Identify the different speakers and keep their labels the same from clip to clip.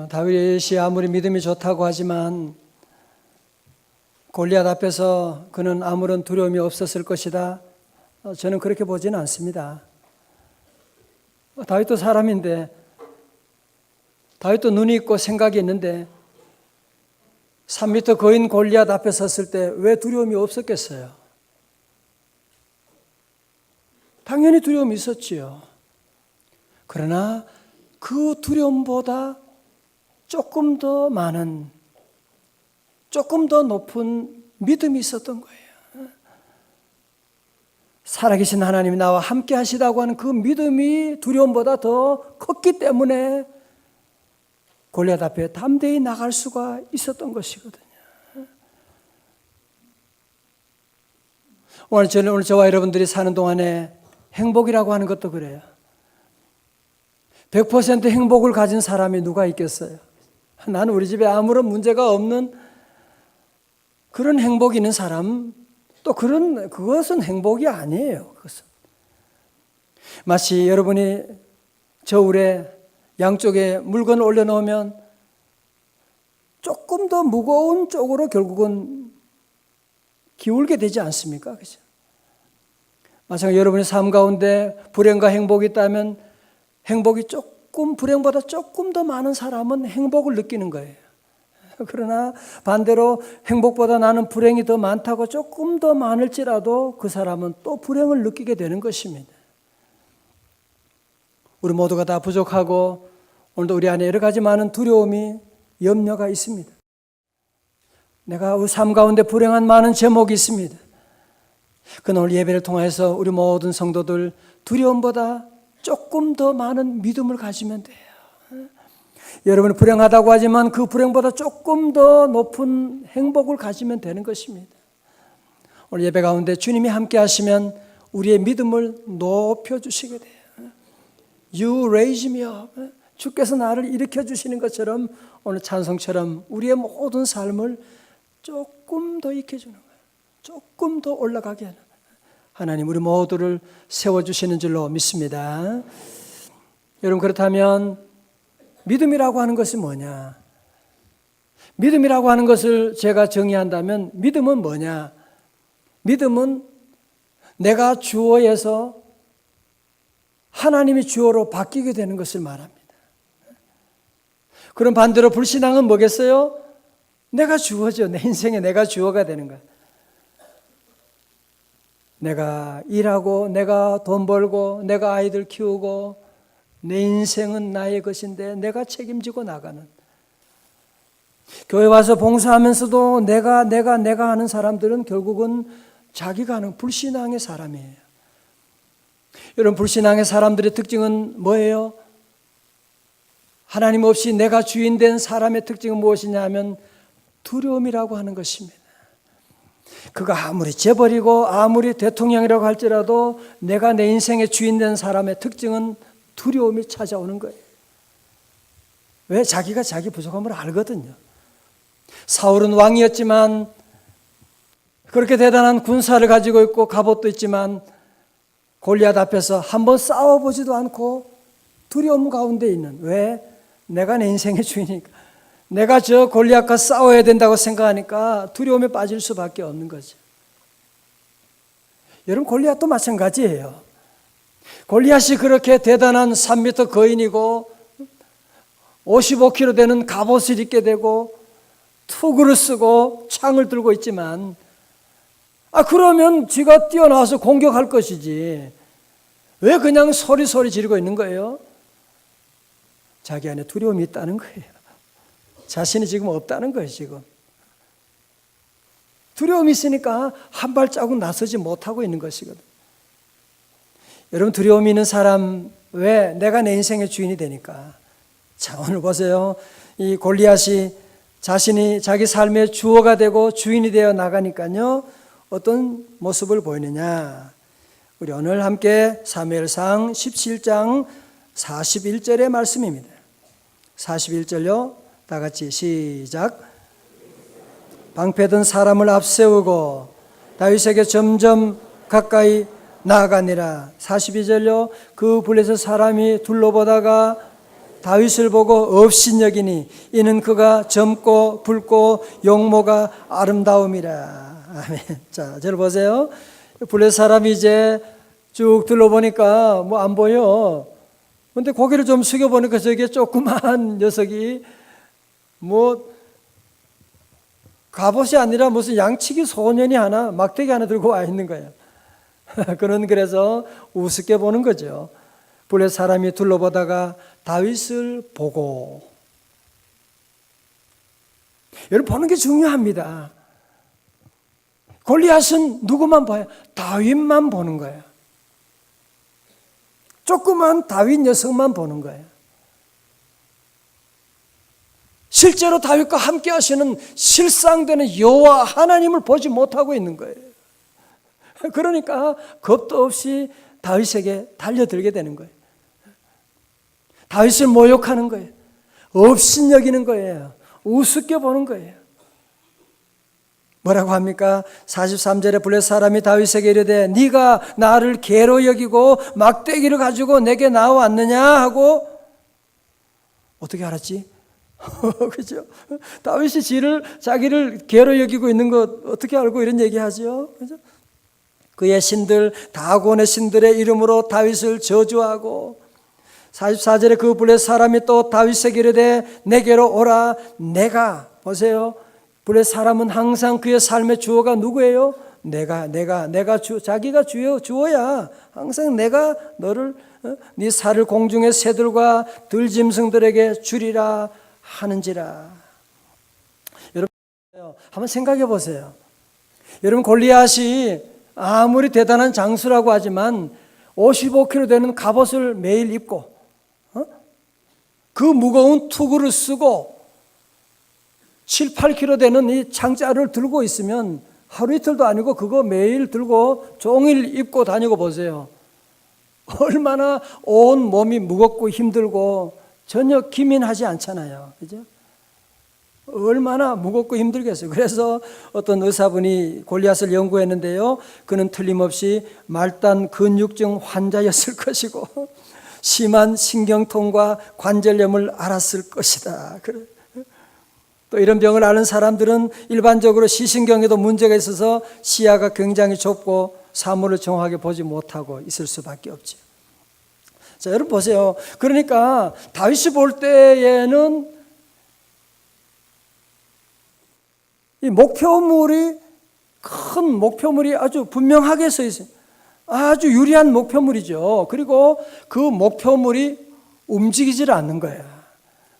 Speaker 1: 다윗이 아무리 믿음이 좋다고 하지만 골리앗 앞에서 그는 아무런 두려움이 없었을 것이다. 저는 그렇게 보지는 않습니다. 다윗도 사람인데, 다윗도 눈이 있고 생각이 있는데 3m 거인 골리앗 앞에 섰을 때 왜 두려움이 없었겠어요? 당연히 두려움이 있었지요. 그러나 그 두려움보다 조금 더 많은, 조금 더 높은 믿음이 있었던 거예요. 살아계신 하나님이 나와 함께 하시다고 하는 그 믿음이 두려움보다 더 컸기 때문에 골리앗 앞에 담대히 나갈 수가 있었던 것이거든요. 오늘 저와 여러분들이 사는 동안에 행복이라고 하는 것도 그래요. 100% 행복을 가진 사람이 누가 있겠어요? 나는 우리 집에 아무런 문제가 없는 그런 행복이 있는 사람, 또 그것은 행복이 아니에요. 그것은. 마치 여러분이 저울에 양쪽에 물건을 올려놓으면 조금 더 무거운 쪽으로 결국은 기울게 되지 않습니까? 그죠? 마찬가지로 여러분의 삶 가운데 불행과 행복이 있다면 행복이 불행보다 조금 더 많은 사람은 행복을 느끼는 거예요. 그러나 반대로 행복보다 나는 불행이 더 많다고 조금 더 많을지라도 그 사람은 또 불행을 느끼게 되는 것입니다. 우리 모두가 다 부족하고 오늘도 우리 안에 여러 가지 많은 두려움이, 염려가 있습니다. 내가 우리 삶 가운데 불행한 많은 제목이 있습니다. 그러나 오늘 예배를 통해서 우리 모든 성도들 두려움보다 조금 더 많은 믿음을 가지면 돼요. 여러분이 불행하다고 하지만 그 불행보다 조금 더 높은 행복을 가지면 되는 것입니다. 오늘 예배 가운데 주님이 함께 하시면 우리의 믿음을 높여주시게 돼요. You raise me up. 주께서 나를 일으켜 주시는 것처럼 오늘 찬송처럼 우리의 모든 삶을 조금 더 익혀주는 거예요. 조금 더 올라가게 하는 거예요. 하나님 우리 모두를 세워주시는 줄로 믿습니다. 여러분, 그렇다면 믿음이라고 하는 것이 뭐냐? 믿음이라고 하는 것을 제가 정의한다면 믿음은 뭐냐? 믿음은 내가 주어에서 하나님이 주어로 바뀌게 되는 것을 말합니다. 그럼 반대로 불신앙은 뭐겠어요? 내가 주어죠. 내 인생에 내가 주어가 되는 거야. 내가 일하고 내가 돈 벌고 내가 아이들 키우고 내 인생은 나의 것인데 내가 책임지고 나가는, 교회 와서 봉사하면서도 내가 하는 사람들은 결국은 자기가 하는 불신앙의 사람이에요. 여러분, 불신앙의 사람들의 특징은 뭐예요? 하나님 없이 내가 주인 된 사람의 특징은 무엇이냐 하면 두려움이라고 하는 것입니다. 그가 아무리 재벌이고 아무리 대통령이라고 할지라도 내가 내 인생의 주인 된 사람의 특징은 두려움이 찾아오는 거예요. 왜? 자기가 자기 부족함을 알거든요. 사울은 왕이었지만 그렇게 대단한 군사를 가지고 있고 갑옷도 있지만 골리앗 앞에서 한번 싸워보지도 않고 두려움 가운데 있는, 왜? 내가 내 인생의 주인이니까, 내가 저 골리앗과 싸워야 된다고 생각하니까 두려움에 빠질 수밖에 없는 거죠. 여러분, 골리앗도 마찬가지예요. 골리앗이 그렇게 대단한 3m 거인이고 55kg 되는 갑옷을 입게 되고 투구를 쓰고 창을 들고 있지만, 그러면 지가 뛰어나와서 공격할 것이지 왜 그냥 소리 지르고 있는 거예요? 자기 안에 두려움이 있다는 거예요. 자신이 지금 없다는 거예요. 지금 두려움이 있으니까 한 발자국 나서지 못하고 있는 것이거든. 여러분, 두려움이 있는 사람, 왜? 내가 내 인생의 주인이 되니까. 자, 오늘 보세요. 이 골리앗이 자신이 자기 삶의 주어가 되고 주인이 되어 나가니까요, 어떤 모습을 보이느냐? 우리 오늘 함께 사무엘상 17장 41절의 말씀입니다. 41절요. 다 같이 시작. 방패든 사람을 앞세우고 다윗에게 점점 가까이 나아가니라. 42절요. 그 불에서 사람이 둘러보다가 다윗을 보고 업신여기니 이는 그가 젊고 붉고 용모가 아름다움이라. 아멘. 자, 저를 보세요. 블레셋 사람이 이제 쭉 둘러보니까 뭐 안 보여. 근데 고개를 좀 숙여보니까 저게 조그만 녀석이 뭐 갑옷이 아니라 무슨 양치기 소년이 하나, 막대기 하나 들고 와 있는 거예요. 그래서 우습게 보는 거죠. 블레셋 사람이 둘러보다가 다윗을 보고. 여러분, 보는 게 중요합니다. 골리앗은 누구만 봐요? 다윗만 보는 거예요. 조그만 다윗 녀석만 보는 거예요. 실제로 다윗과 함께 하시는 실상되는 여호와 하나님을 보지 못하고 있는 거예요. 그러니까 겁도 없이 다윗에게 달려들게 되는 거예요. 다윗을 모욕하는 거예요. 업신여기는 거예요. 우습게 보는 거예요. 뭐라고 합니까? 43절에 블레셋 사람이 다윗에게 이르되 네가 나를 개로 여기고 막대기를 가지고 내게 나왔느냐 하고. 어떻게 알았지? 그죠? 다윗이 자기를 개로 여기고 있는 것 어떻게 알고 이런 얘기하죠? 그죠? 그의 신들 다곤의 신들의 이름으로 다윗을 저주하고. 44절에 그 블레셋 사람이 또 다윗에게 이르되 내게로 오라. 내가, 보세요, 블레셋 사람은 항상 그의 삶의 주어가 누구예요? 내가 자기가 주어야 항상 내가 너를 네 살을 공중의 새들과 들짐승들에게 주리라 하는지라. 여러분 한번 생각해 보세요. 여러분, 골리앗이 아무리 대단한 장수라고 하지만 55kg 되는 갑옷을 매일 입고 그 무거운 투구를 쓰고 7, 8kg 되는 이 창자를 들고 있으면 하루 이틀도 아니고 그거 매일 들고 종일 입고 다니고 보세요. 얼마나 온 몸이 무겁고 힘들고 전혀 기민하지 않잖아요. 그죠? 얼마나 무겁고 힘들겠어요. 그래서 어떤 의사분이 골리앗을 연구했는데요. 그는 틀림없이 말단 근육증 환자였을 것이고 심한 신경통과 관절염을 앓았을 것이다. 또 이런 병을 앓는 사람들은 일반적으로 시신경에도 문제가 있어서 시야가 굉장히 좁고 사물을 정확하게 보지 못하고 있을 수밖에 없죠. 자, 여러분 보세요. 그러니까 다윗이 볼 때에는 이 큰 목표물이 아주 분명하게 서 있어요. 아주 유리한 목표물이죠. 그리고 그 목표물이 움직이질 않는 거예요.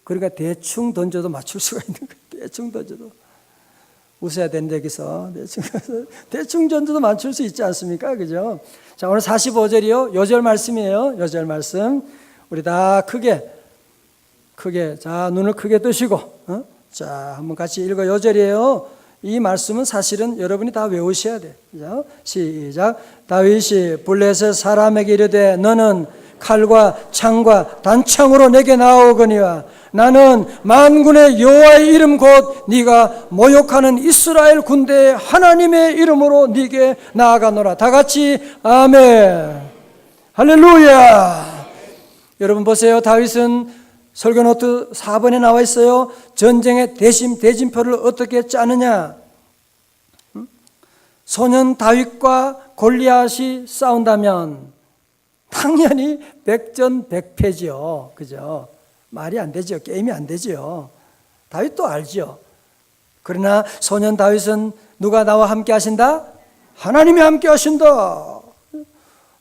Speaker 1: 그러니까 대충 던져도 맞출 수가 있는 거예요. 대충 던져도. 웃어야 되는데 여기서 대충 던져도 맞출 수 있지 않습니까? 그죠? 자, 오늘 45절이요. 요절 말씀이에요. 요절 말씀. 우리 다 크게. 자, 눈을 크게 뜨시고. 자, 한번 같이 읽어. 요절이에요. 이 말씀은 사실은 여러분이 다 외우셔야 돼요. 시작. 다윗이 블레셋 사람에게 이르되 너는 칼과 창과 단창으로 내게 나오거니와 나는 만군의 여호와의 이름 곧 네가 모욕하는 이스라엘 군대의 하나님의 이름으로 네게 나아가노라. 다 같이 아멘. 할렐루야. 여러분 보세요. 다윗은 설교 노트 4번에 나와 있어요. 전쟁의 대진표를 어떻게 짜느냐. 소년 다윗과 골리앗이 싸운다면 당연히 백전백패지요. 그죠? 말이 안 되죠. 게임이 안 되죠. 다윗도 알죠. 그러나 소년 다윗은 누가 나와 함께 하신다? 하나님이 함께 하신다.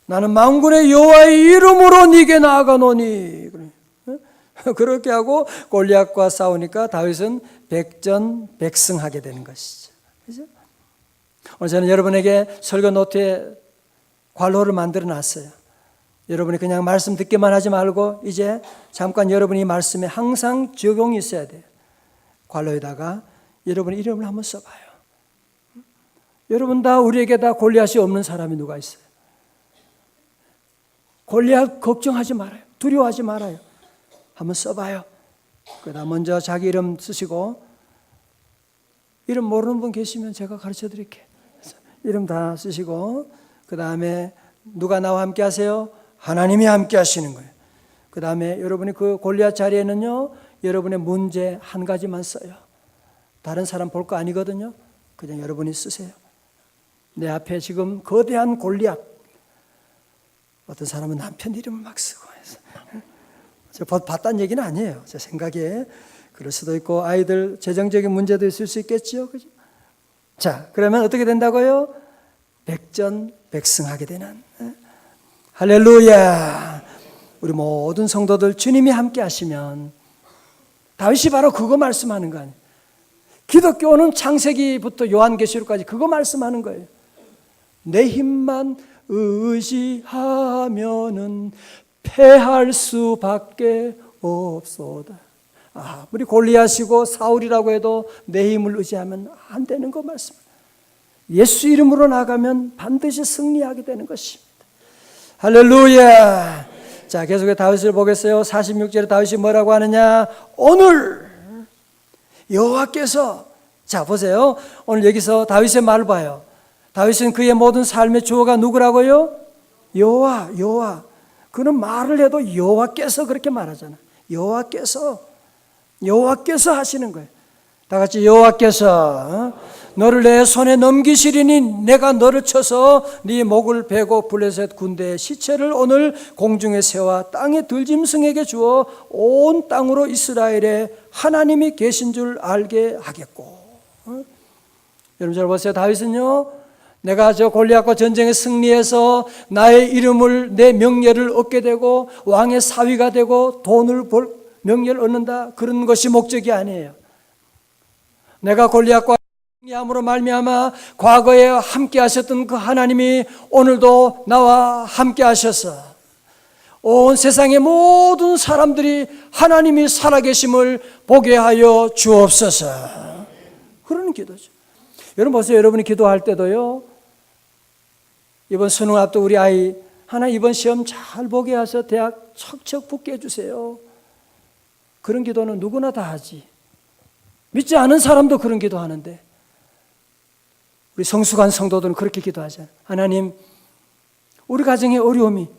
Speaker 1: 나는 만군의 여호와의 이름으로 네게 나아가노니. 그렇게 하고 골리앗과 싸우니까 다윗은 백전백승하게 되는 것이죠. 그죠? 오늘 저는 여러분에게 설교 노트에 관로를 만들어 놨어요. 여러분이 그냥 말씀 듣기만 하지 말고 이제 잠깐 여러분이 말씀에 항상 적용이 있어야 돼요. 관로에다가 여러분 이름을 한번 써봐요. 여러분 다 우리에게 다 골리앗이 없는 사람이 누가 있어요? 골리앗 걱정하지 말아요. 두려워하지 말아요. 한번 써봐요. 그다음 먼저 자기 이름 쓰시고 이름 모르는 분 계시면 제가 가르쳐 드릴게요. 이름 다 쓰시고 그 다음에 누가 나와 함께 하세요? 하나님이 함께 하시는 거예요. 그 다음에 여러분이 그 골리앗 자리에는요, 여러분의 문제 한 가지만 써요. 다른 사람 볼 거 아니거든요. 그냥 여러분이 쓰세요. 내 앞에 지금 거대한 골리앗. 어떤 사람은 남편 이름을 막 쓰고 해서. 제가 봤다는 얘기는 아니에요. 제 생각에. 그럴 수도 있고, 아이들 재정적인 문제도 있을 수 있겠죠. 그죠? 자, 그러면 어떻게 된다고요? 백전백승하게 되는. 할렐루야. 우리 모든 성도들 주님이 함께 하시면, 다윗이 바로 그거 말씀하는 거 아니에요. 기독교는 창세기부터 요한계시록까지 그거 말씀하는 거예요. 내 힘만 의지하면은 패할 수밖에 없소다. 아무리 골리앗이고 사울이라고 해도 내 힘을 의지하면 안 되는 거 말씀. 예수 이름으로 나가면 반드시 승리하게 되는 것입니다. 할렐루야. 자, 계속해서 다윗을 보겠어요. 46절에 다윗이 뭐라고 하느냐? 오늘 여호와께서, 자 보세요. 오늘 여기서 다윗의 말을 봐요. 다윗은 그의 모든 삶의 주어가 누구라고요? 여호와. 그는 말을 해도 여호와께서 그렇게 말하잖아. 여호와께서 하시는 거예요. 다 같이 여호와께서 너를 내 손에 넘기시리니 내가 너를 쳐서 네 목을 베고 블레셋 군대의 시체를 오늘 공중에 세워 땅의 들짐승에게 주어 온 땅으로 이스라엘에 하나님이 계신 줄 알게 하겠고. 여러분 잘 보세요. 다윗은요, 내가 저 골리앗과 전쟁에 승리해서 나의 이름을, 내 명예를 얻게 되고 왕의 사위가 되고 돈을 벌 명예를 얻는다, 그런 것이 목적이 아니에요. 내가 골리앗과 승리함으로 말미암아 과거에 함께 하셨던 그 하나님이 오늘도 나와 함께 하셔서 온 세상의 모든 사람들이 하나님이 살아계심을 보게 하여 주옵소서. 그러는 기도죠. 여러분 보세요. 여러분이 기도할 때도요, 이번 수능 앞두고 우리 아이 하나 이번 시험 잘 보게 해서 대학 척척 붙게 해주세요. 그런 기도는 누구나 다 하지. 믿지 않은 사람도 그런 기도하는데, 우리 성숙한 성도들은 그렇게 기도하잖아요. 하나님, 우리 가정의 어려움이,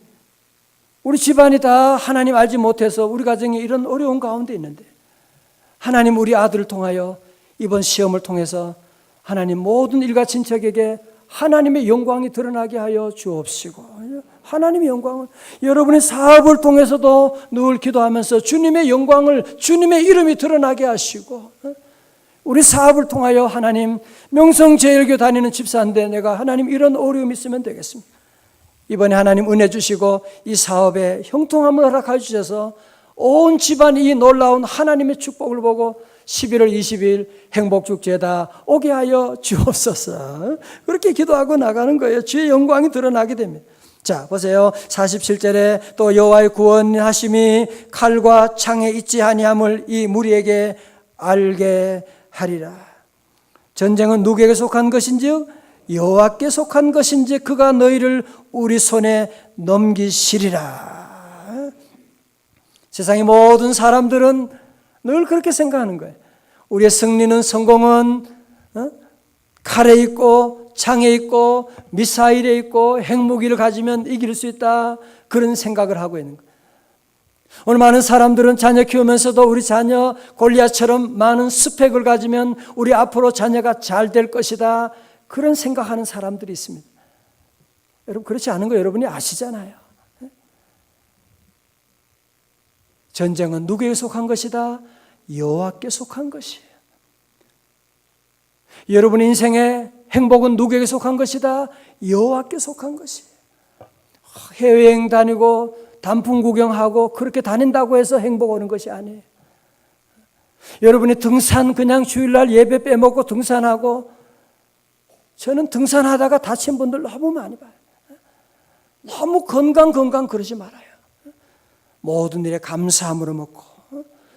Speaker 1: 우리 집안이 다 하나님 알지 못해서 우리 가정이 이런 어려운 가운데 있는데, 하나님 우리 아들을 통하여 이번 시험을 통해서 하나님 모든 일가 친척에게 하나님의 영광이 드러나게 하여 주옵시고, 하나님의 영광을 여러분의 사업을 통해서도 늘 기도하면서 주님의 영광을, 주님의 이름이 드러나게 하시고, 우리 사업을 통하여 하나님, 명성제일교 다니는 집사인데 내가 하나님 이런 어려움이 있으면 되겠습니다. 이번에 하나님 은혜 주시고 이 사업에 형통함을 허락해 주셔서 온 집안이 이 놀라운 하나님의 축복을 보고 11월 20일 행복축제다 오게 하여 주옵소서. 그렇게 기도하고 나가는 거예요. 주의 영광이 드러나게 됩니다. 자 보세요. 47절에 또 여호와의 구원하심이 칼과 창에 있지 아니함을 이 무리에게 알게 하리라. 전쟁은 누구에게 속한 것인지 여호와께 속한 것인지 그가 너희를 우리 손에 넘기시리라. 세상의 모든 사람들은 늘 그렇게 생각하는 거예요. 우리의 승리는, 성공은 칼에 있고 창에 있고 미사일에 있고 핵무기를 가지면 이길 수 있다, 그런 생각을 하고 있는 거예요. 오늘 많은 사람들은 자녀 키우면서도 우리 자녀 골리앗처럼 많은 스펙을 가지면 우리 앞으로 자녀가 잘 될 것이다, 그런 생각하는 사람들이 있습니다. 여러분 그렇지 않은 거 여러분이 아시잖아요. 전쟁은 누구에게 속한 것이다? 여호와께 속한 것이에요. 여러분의 인생의 행복은 누구에게 속한 것이다? 여호와께 속한 것이에요. 해외여행 다니고 단풍 구경하고 그렇게 다닌다고 해서 행복 오는 것이 아니에요. 여러분이 등산 그냥 주일날 예배 빼먹고 등산하고, 저는 등산하다가 다친 분들 너무 많이 봐요. 너무 건강 그러지 말아요. 모든 일에 감사함으로 먹고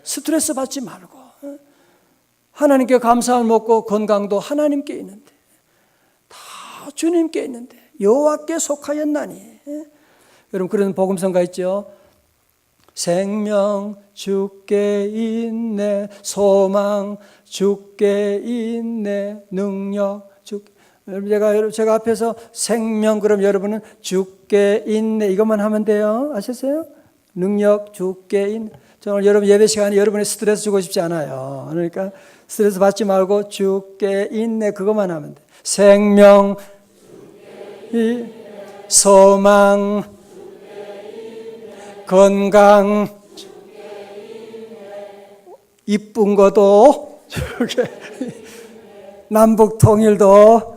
Speaker 1: 스트레스 받지 말고 하나님께 감사함을 먹고, 건강도 하나님께 있는데, 다 주님께 있는데 여호와께 속하였나니. 여러분 그런 복음성가 있죠. 생명 주께 있네, 소망 주께 있네, 능력 주께. 여러분 제가 앞에서 생명, 그럼 여러분은 주께 있네 이것만 하면 돼요. 아셨어요? 능력 주께 있네. 저는 여러분 예배 시간에 여러분의 스트레스 주고 싶지 않아요. 그러니까 스트레스 받지 말고 주께 있네 그것만 하면 돼. 생명, 소망, 건강, 이쁜 것도 주께, 남북 통일도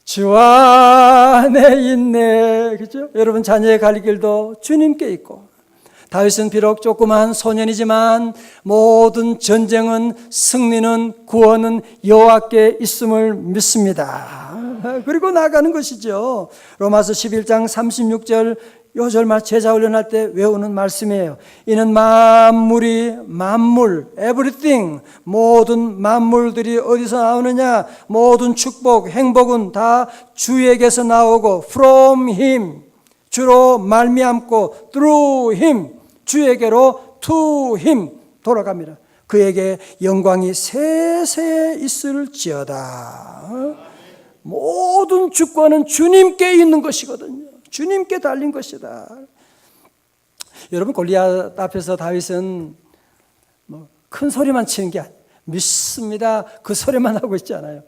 Speaker 1: 주 안에 있네. 그죠? 여러분 자녀의 갈 길도 주님께 있고, 다윗은 비록 조그만 소년이지만 모든 전쟁은 승리는 구원은 여호와께 있음을 믿습니다. 그리고 나가는 것이죠. 로마서 11장 36절 요절말 제자 훈련할 때 외우는 말씀이에요. 이는 만물, everything, 모든 만물들이 어디서 나오느냐? 모든 축복, 행복은 다 주에게서 나오고 from him, 주로 말미암고 through him, 주에게로 to him 돌아갑니다. 그에게 영광이 세세 있을지어다. 모든 주권은 주님께 있는 것이거든요. 주님께 달린 것이다. 여러분 골리앗 앞에서 다윗은 큰 소리만 치는 게 아니에요. 믿습니다. 그 소리만 하고 있지 않아요.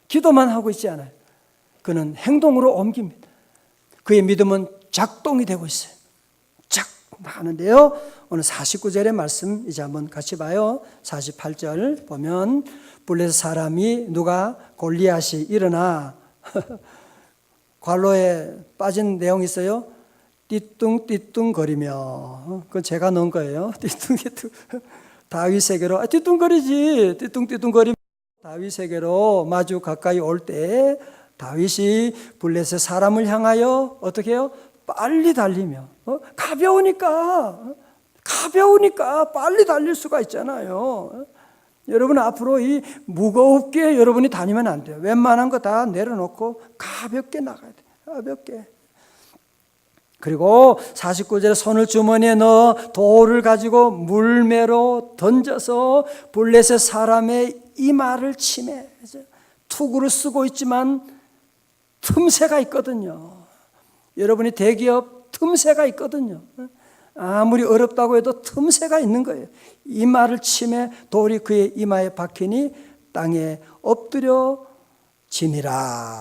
Speaker 1: 기도만 하고 있지 않아요. 그는 행동으로 옮깁니다. 그의 믿음은 작동이 되고 있어요. 작 하는데요. 오늘 49절의 말씀 이제 한번 같이 봐요. 48절 보면 블레셋 사람이 누가 골리앗이 일어나 관로에 빠진 내용이 있어요. 띠뚱띠뚱거리며. 그건 제가 넣은 거예요. 띠뚱띠뚱. 다윗에게로 띠뚱거리지. 띠뚱띠뚱거리며 다윗에게로 마주 가까이 올 때 다윗이 블레셋 사람을 향하여 어떻게 해요? 빨리 달리며. 가벼우니까 빨리 달릴 수가 있잖아요. 여러분 앞으로 이 무겁게 여러분이 다니면 안 돼요. 웬만한 거 다 내려놓고 가볍게 나가야 돼요. 가볍게. 그리고 49절에 손을 주머니에 넣어 돌을 가지고 물매로 던져서 블레셋 사람의 이마를 치매. 투구를 쓰고 있지만 틈새가 있거든요. 여러분이 대기업 틈새가 있거든요. 아무리 어렵다고 해도 틈새가 있는 거예요. 이마를 치매 돌이 그의 이마에 박히니 땅에 엎드려 지니라.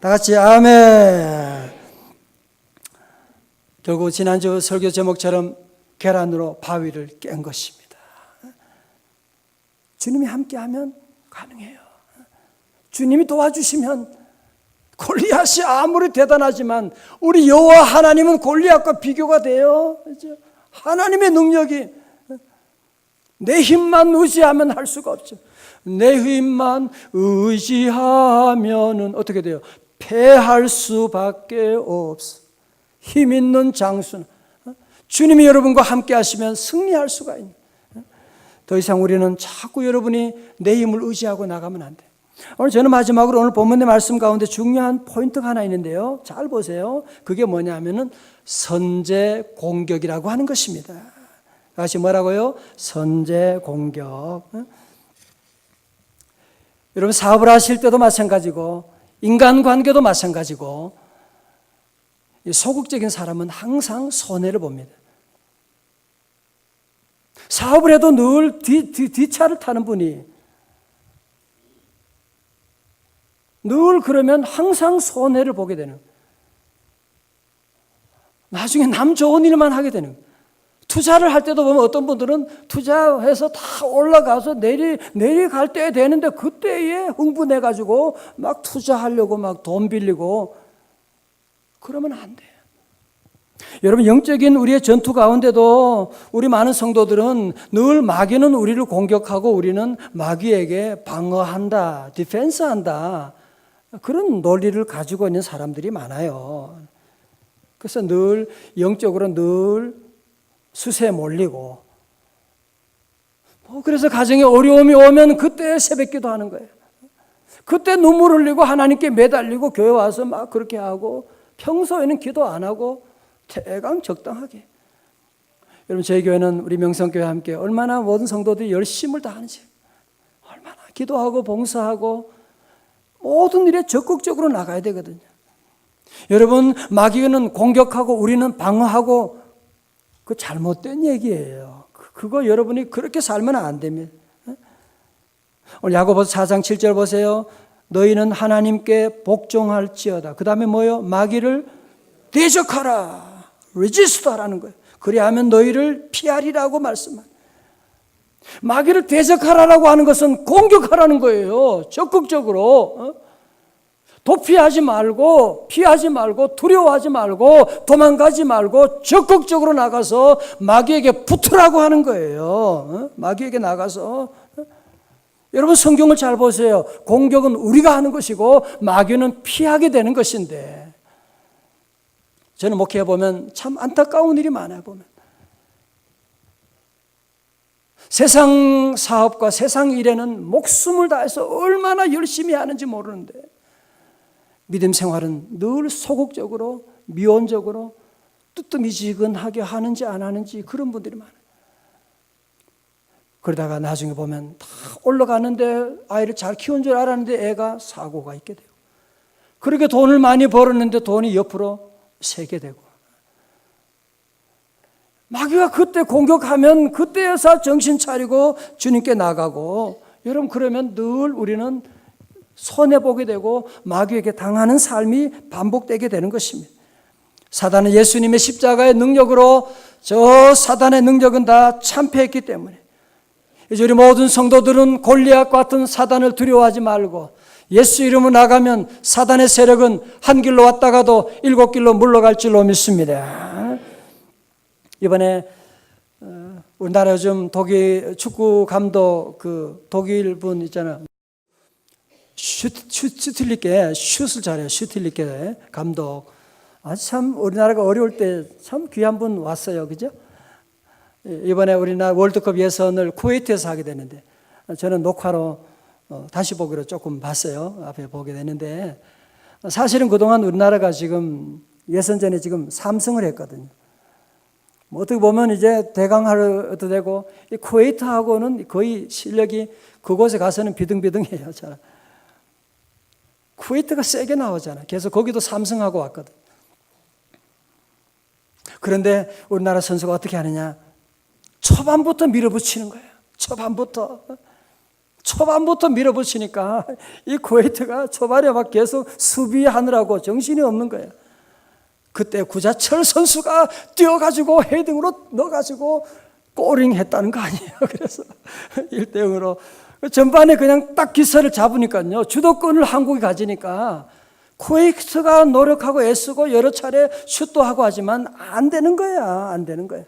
Speaker 1: 다 같이 아멘. 결국 지난주 설교 제목처럼 계란으로 바위를 깬 것입니다. 주님이 함께하면 가능해요. 주님이 도와주시면 골리앗이 아무리 대단하지만 우리 여호와 하나님은 골리앗과 비교가 돼요. 하나님의 능력이 내 힘만 의지하면 할 수가 없죠. 내 힘만 의지하면은 어떻게 돼요? 패할 수밖에 없어. 힘 있는 장수는 주님이 여러분과 함께 하시면 승리할 수가 있는. 더 이상 우리는 자꾸 여러분이 내 힘을 의지하고 나가면 안 돼요. 오늘 저는 마지막으로 오늘 본문의 말씀 가운데 중요한 포인트가 하나 있는데요. 잘 보세요. 그게 뭐냐면은 선제 공격이라고 하는 것입니다. 다시 뭐라고요? 선제 공격. 여러분 사업을 하실 때도 마찬가지고 인간관계도 마찬가지고 소극적인 사람은 항상 손해를 봅니다. 사업을 해도 늘 뒷차를 타는 분이 늘 그러면 항상 손해를 보게 되는, 나중에 남 좋은 일만 하게 되는. 투자를 할 때도 보면 어떤 분들은 투자해서 다 올라가서 내려갈 때 되는데 그때에 흥분해가지고 막 투자하려고 막 돈 빌리고 그러면 안 돼요. 여러분 영적인 우리의 전투 가운데도 우리 많은 성도들은 늘 마귀는 우리를 공격하고 우리는 마귀에게 방어한다, 디펜스한다, 그런 논리를 가지고 있는 사람들이 많아요. 그래서 늘 영적으로 늘 수세에 몰리고 그래서 가정에 어려움이 오면 그때 새벽기도 하는 거예요. 그때 눈물 흘리고 하나님께 매달리고 교회 와서 막 그렇게 하고 평소에는 기도 안 하고 대강 적당하게. 여러분 저희 교회는 우리 명성교회 함께 얼마나 모든 성도들이 열심을 다하는지, 얼마나 기도하고 봉사하고 모든 일에 적극적으로 나가야 되거든요. 여러분, 마귀는 공격하고 우리는 방어하고 그 잘못된 얘기예요. 그거 여러분이 그렇게 살면 안 됩니다. 오늘 야고보서 4장 7절 보세요. 너희는 하나님께 복종할지어다. 그 다음에 뭐예요? 마귀를 대적하라. resist 하라는 거예요. 그리하면 너희를 피하리라고 말씀합니다. 마귀를 대적하라고 하는 것은 공격하라는 거예요. 적극적으로. 도피하지 말고, 피하지 말고, 두려워하지 말고, 도망가지 말고 적극적으로 나가서 마귀에게 붙으라고 하는 거예요. 마귀에게 나가서. 여러분, 성경을 잘 보세요. 공격은 우리가 하는 것이고 마귀는 피하게 되는 것인데, 저는 목회해 보면 참 안타까운 일이 많아요. 보면 세상 사업과 세상 일에는 목숨을 다해서 얼마나 열심히 하는지 모르는데, 믿음 생활은 늘 소극적으로, 미온적으로, 뜨뜻미지근하게 하는지 안 하는지 그런 분들이 많아요. 그러다가 나중에 보면 다 올라가는데, 아이를 잘 키운 줄 알았는데 애가 사고가 있게 되고, 그렇게 돈을 많이 벌었는데 돈이 옆으로 새게 되고, 마귀가 그때 공격하면 그때에서 정신 차리고 주님께 나가고, 여러분, 그러면 늘 우리는 손해보게 되고 마귀에게 당하는 삶이 반복되게 되는 것입니다. 사단은 예수님의 십자가의 능력으로 저 사단의 능력은 다 참패했기 때문에 이제 우리 모든 성도들은 골리앗 같은 사단을 두려워하지 말고 예수 이름으로 나가면 사단의 세력은 한 길로 왔다가도 7길로 물러갈 줄로 믿습니다. 이번에 우리나라 요즘 독일 축구 감독 그 독일 분 있잖아요. 슈틸리케 슛을 잘해요. 슈틸리케 감독. 아주 참 우리나라가 어려울 때 참 귀한 분 왔어요. 그죠? 이번에 우리나라 월드컵 예선을 쿠웨이트에서 하게 되는데 저는 녹화로 다시 보기로 조금 봤어요. 앞에 보게 되는데 사실은 그동안 우리나라가 지금 예선전에 지금 3승을 했거든요. 뭐 어떻게 보면 이제 대강하려도 되고 이 쿠웨이트하고는 거의 실력이 그곳에 가서는 비등비등해요. 잘. 쿠웨이트가 세게 나오잖아요. 그래서 거기도 3승하고 왔거든. 그런데 우리나라 선수가 어떻게 하느냐? 초반부터 밀어붙이는 거예요. 초반부터 밀어붙이니까 이 쿠웨이트가 초반에 막 계속 수비하느라고 정신이 없는 거예요. 그때 구자철 선수가 뛰어가지고 헤딩으로 넣어가지고 골링 했다는 거 아니에요. 그래서 1대0으로 전반에 그냥 딱 기세를 잡으니까요. 주도권을 한국이 가지니까 쿠웨이트가 노력하고 애쓰고 여러 차례 슛도 하고 하지만 안 되는 거야. 안 되는 거야.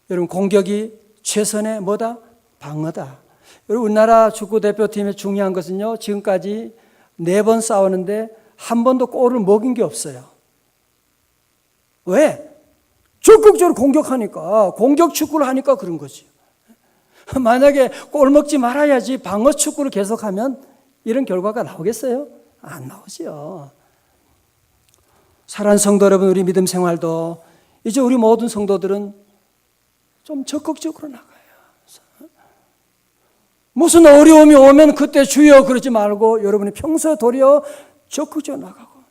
Speaker 1: 여러분, 공격이 최선의 뭐다? 방어다. 여러분, 우리나라 축구대표팀의 중요한 것은요, 지금까지 4번 싸우는데 한 번도 골을 먹인 게 없어요. 왜? 적극적으로 공격하니까, 공격 축구를 하니까 그런 거지. 만약에 골 먹지 말아야지 방어 축구를 계속하면 이런 결과가 나오겠어요? 안 나오지요. 사랑하는 성도 여러분, 우리 믿음 생활도 이제 우리 모든 성도들은 좀 적극적으로 나가요. 무슨 어려움이 오면 그때 주여 그러지 말고 여러분이 평소에 도리어 적극적으로 나가고,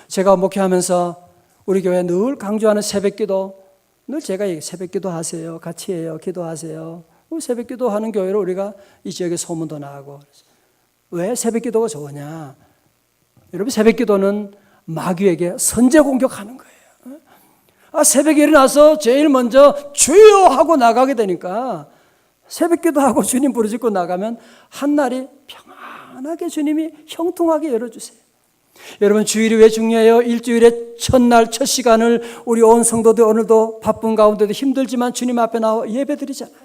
Speaker 1: 제가 목회하면서 우리 교회 늘 강조하는 새벽기도, 늘 제가 새벽기도 하세요. 같이 해요. 기도하세요. 새벽기도 하는 교회로 우리가 이 지역에 소문도 나고. 왜 새벽기도가 좋으냐? 여러분, 새벽기도는 마귀에게 선제 공격하는 거예요. 새벽에 일어나서 제일 먼저 주여 하고 나가게 되니까 새벽기도 하고 주님 부르짖고 나가면 한날이 평안하게 주님이 형통하게 열어주세요. 여러분, 주일이 왜 중요해요? 일주일의 첫날 첫 시간을 우리 온 성도들 오늘도 바쁜 가운데도 힘들지만 주님 앞에 나와 예배드리잖아요.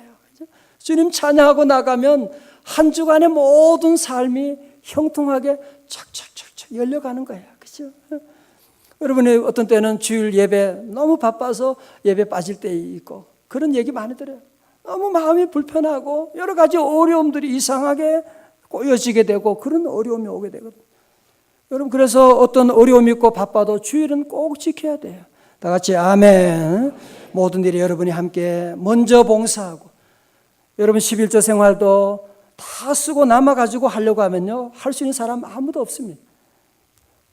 Speaker 1: 주님 찬양하고 나가면 한 주간의 모든 삶이 형통하게 착착착착 열려가는 거예요. 그렇죠? 여러분이 어떤 때는 주일 예배 너무 바빠서 예배 빠질 때 있고 그런 얘기 많이 들어요. 너무 마음이 불편하고 여러 가지 어려움들이 이상하게 꼬여지게 되고 그런 어려움이 오게 되거든요. 여러분, 그래서 어떤 어려움이 있고 바빠도 주일은 꼭 지켜야 돼요. 다 같이 아멘. 모든 일이 여러분이 함께 먼저 봉사하고, 여러분 11조 생활도 다 쓰고 남아가지고 하려고 하면요, 할 수 있는 사람 아무도 없습니다.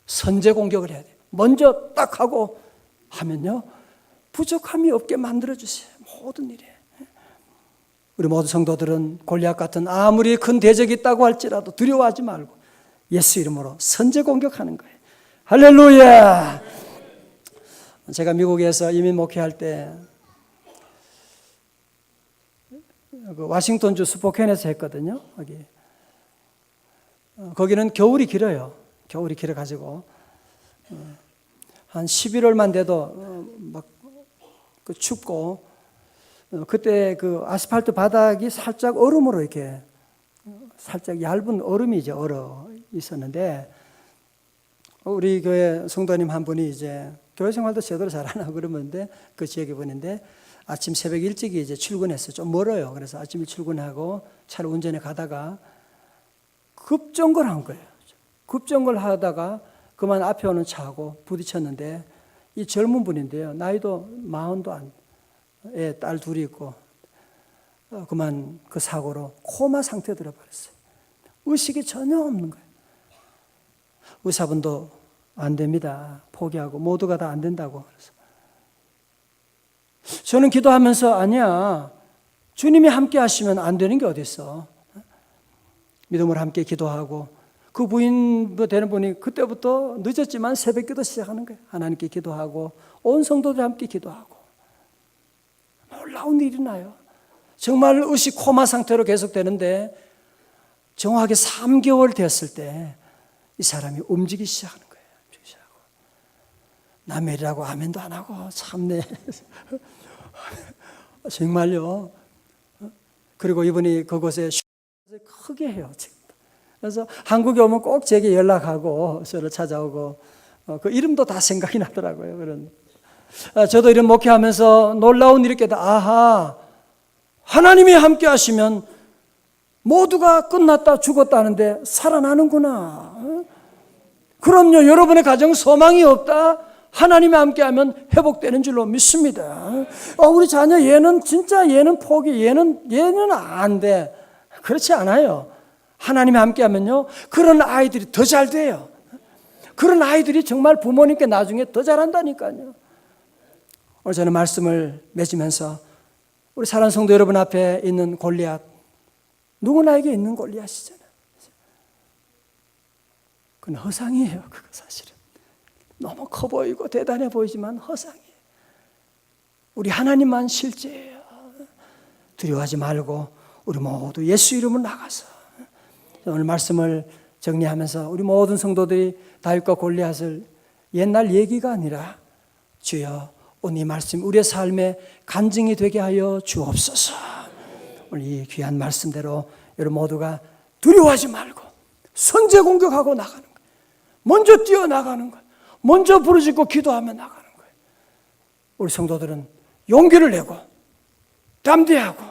Speaker 1: 선제 공격을 해야 돼요. 먼저 딱 하고 하면요, 부족함이 없게 만들어주세요. 모든 일에. 우리 모든 성도들은 골리앗 같은 아무리 큰 대적이 있다고 할지라도 두려워하지 말고 예수 이름으로 선제 공격하는 거예요. 할렐루야! 제가 미국에서 이민 목회할 때 워싱턴주 스포켄에서 했거든요. 거기는 겨울이 길어요. 겨울이 길어가지고 한 11월만 돼도 막 춥고, 그때 그 아스팔트 바닥이 살짝 얼음으로 이렇게 살짝 얇은 얼음이 이제 얼어 있었는데, 우리 교회 성도님 한 분이 이제 교회 생활도 제대로 잘 안 하고 그러는데 그 지역에 보는데 아침 새벽 일찍이 이제 출근했어요. 좀 멀어요. 그래서 아침에 출근하고 차를 운전해 가다가 급정거를 한 거예요. 급정거를 하다가 그만 앞에 오는 차하고 부딪혔는데, 이 젊은 분인데요. 나이도 40도 안, 딸 둘이 있고, 그만 그 사고로 코마 상태에 들어버렸어요. 의식이 전혀 없는 거예요. 의사분도 안 됩니다. 포기하고 모두가 다 안 된다고. 그래서 저는 기도하면서, 아니야, 주님이 함께 하시면 안 되는 게 어디 있어. 믿음으로 함께 기도하고, 그 부인 되는 분이 그때부터 늦었지만 새벽기도 시작하는 거예요. 하나님께 기도하고 온 성도들 함께 기도하고, 놀라운 일이 나요. 정말 의식 코마 상태로 계속되는데 정확하게 3개월 되었을 때 이 사람이 움직이기 시작하는 거예요. 움직이기 시작하고. 남일이라고 아멘도 안 하고, 참네. 정말요. 그리고 이분이 그곳에 크게 해요. 그래서 한국에 오면 꼭 제게 연락하고 저를 찾아오고, 그 이름도 다 생각이 나더라고요. 그런. 저도 이런 목회하면서 놀라운 일이 깨다. 아하, 하나님이 함께 하시면 모두가 끝났다 죽었다 하는데 살아나는구나. 그럼요, 여러분의 가정 소망이 없다, 하나님이 함께하면 회복되는 줄로 믿습니다. 우리 자녀 얘는 진짜 얘는 포기, 얘는 안 돼. 그렇지 않아요. 하나님이 함께하면요, 그런 아이들이 더 잘 돼요. 그런 아이들이 정말 부모님께 나중에 더 잘한다니까요. 오늘 저는 말씀을 맺으면서 우리 사랑하는 성도 여러분 앞에 있는 골리앗, 누구나에게 있는 골리앗이잖아요. 그건 허상이에요. 그거 사실은 너무 커 보이고 대단해 보이지만 허상이에요. 우리 하나님만 실제예요. 두려워하지 말고 우리 모두 예수 이름으로 나가서, 오늘 말씀을 정리하면서 우리 모든 성도들이 다윗과 골리앗을 옛날 얘기가 아니라, 주여 오늘 이 말씀 우리의 삶에 간증이 되게 하여 주옵소서. 오늘 이 귀한 말씀대로 여러분 모두가 두려워하지 말고 선제 공격하고 나가는 거예요. 먼저 뛰어나가는 거예요. 먼저 부르짖고 기도하며 나가는 거예요. 우리 성도들은 용기를 내고 담대하고,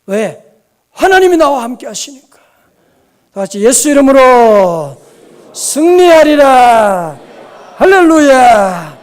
Speaker 1: 왜? 하나님이 나와 함께 하시니까. 다 같이 예수 이름으로 승리하리라. 할렐루야.